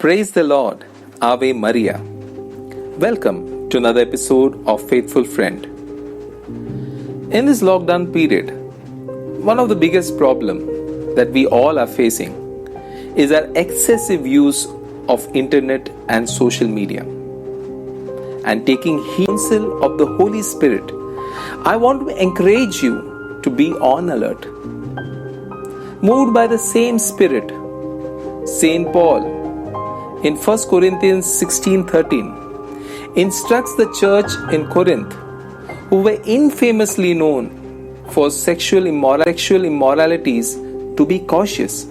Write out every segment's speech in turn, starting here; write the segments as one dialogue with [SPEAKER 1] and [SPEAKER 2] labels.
[SPEAKER 1] Praise the Lord, Ave Maria. Welcome to another episode of Faithful Friend. In this lockdown period, one of the biggest problems that we all are facing is our excessive use of internet and social media. And taking counsel of the Holy Spirit, I want to encourage you to be on alert. Moved by the same Spirit, St. Paul in 1 Corinthians 16:13 instructs the church in Corinth, who were infamously known for sexual immoralities, to be cautious.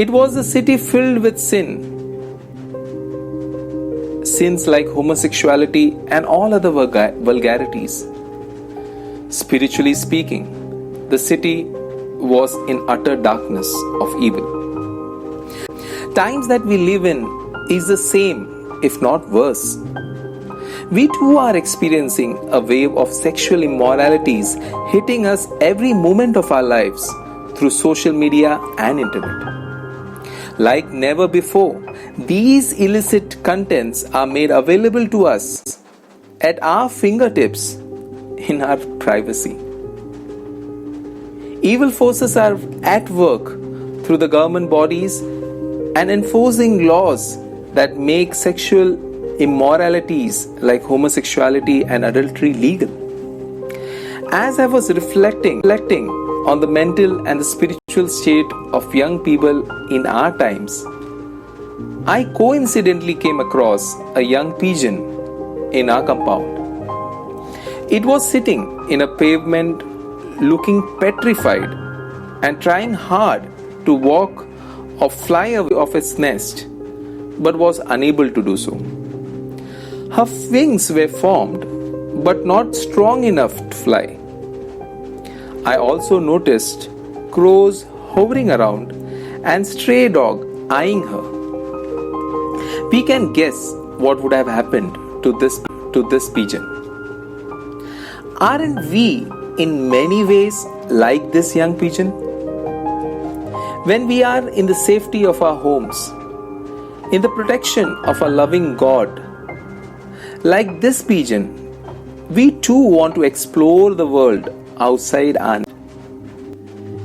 [SPEAKER 1] It was a city filled with sins like homosexuality and all other vulgarities. Spiritually speaking, the city was in utter darkness of evil. Times that we live in is the same, if not worse. We too are experiencing a wave of sexual immoralities hitting us every moment of our lives through social media and internet. Like never before, these illicit contents are made available to us at our fingertips in our privacy. Evil forces are at work through the government bodies and enforcing laws that make sexual immoralities like homosexuality and adultery legal. As I was reflecting on the mental and the spiritual state of young people in our times, I coincidentally came across a young pigeon in our compound. It was sitting in a pavement looking petrified and trying hard to walk or fly away of its nest, but was unable to do so. Her wings were formed, but not strong enough to fly. I also noticed crows hovering around and stray dog eyeing her. We can guess what would have happened to this pigeon. Aren't we in many ways like this young pigeon? When we are in the safety of our homes, in the protection of a loving God, like this pigeon, we too want to explore the world outside our.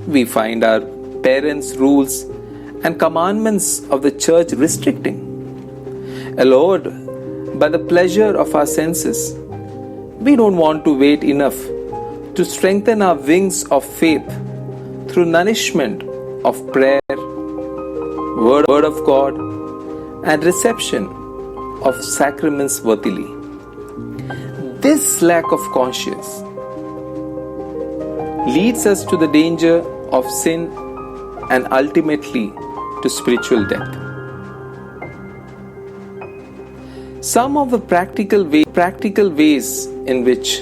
[SPEAKER 1] We find our parents' rules and commandments of the church restricting. Allured by the pleasure of our senses, we don't want to wait enough to strengthen our wings of faith through nourishment of prayer, word of God, and reception of sacraments worthily. This lack of conscience leads us to the danger of sin and ultimately to spiritual death. Some of the practical ways in which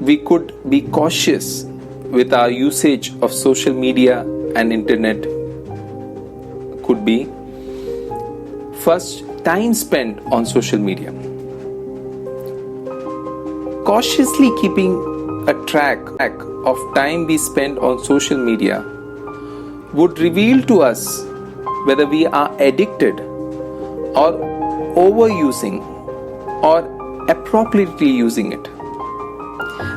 [SPEAKER 1] we could be cautious with our usage of social media and internet could be: first, time spent on social media. Cautiously keeping a track of time we spend on social media would reveal to us whether we are addicted or overusing or appropriately using it.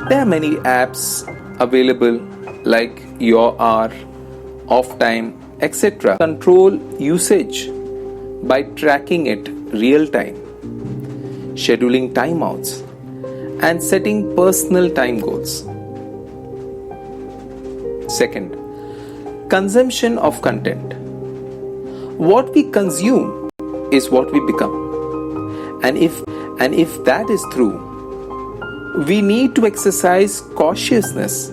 [SPEAKER 1] There are many apps available like Your Hour, Off Time, etc. Control usage by tracking it real time, scheduling timeouts, and setting personal time goals. Second, consumption of content. What we consume is what we become. And if that is true, we need to exercise cautiousness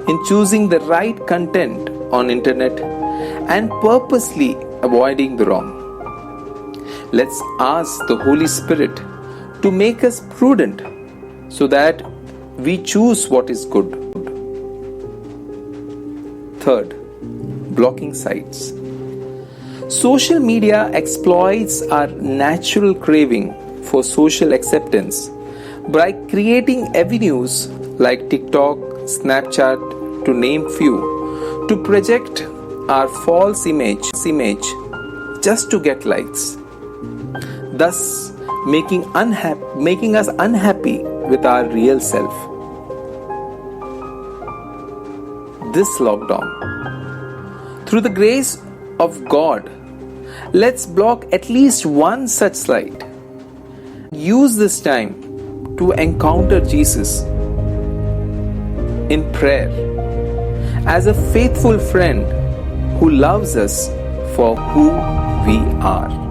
[SPEAKER 1] in choosing the right content on internet and purposely avoiding the wrong. Let's ask the Holy Spirit to make us prudent so that we choose what is good. Third, blocking sites. Social media exploits our natural craving for social acceptance by creating avenues like TikTok, Snapchat, to name few, to project our false image just to get likes, thus making us unhappy with our real self. This lockdown, through the grace of God, let's block at least one such slide. Use this time to encounter Jesus in prayer as a faithful friend who loves us for who we are.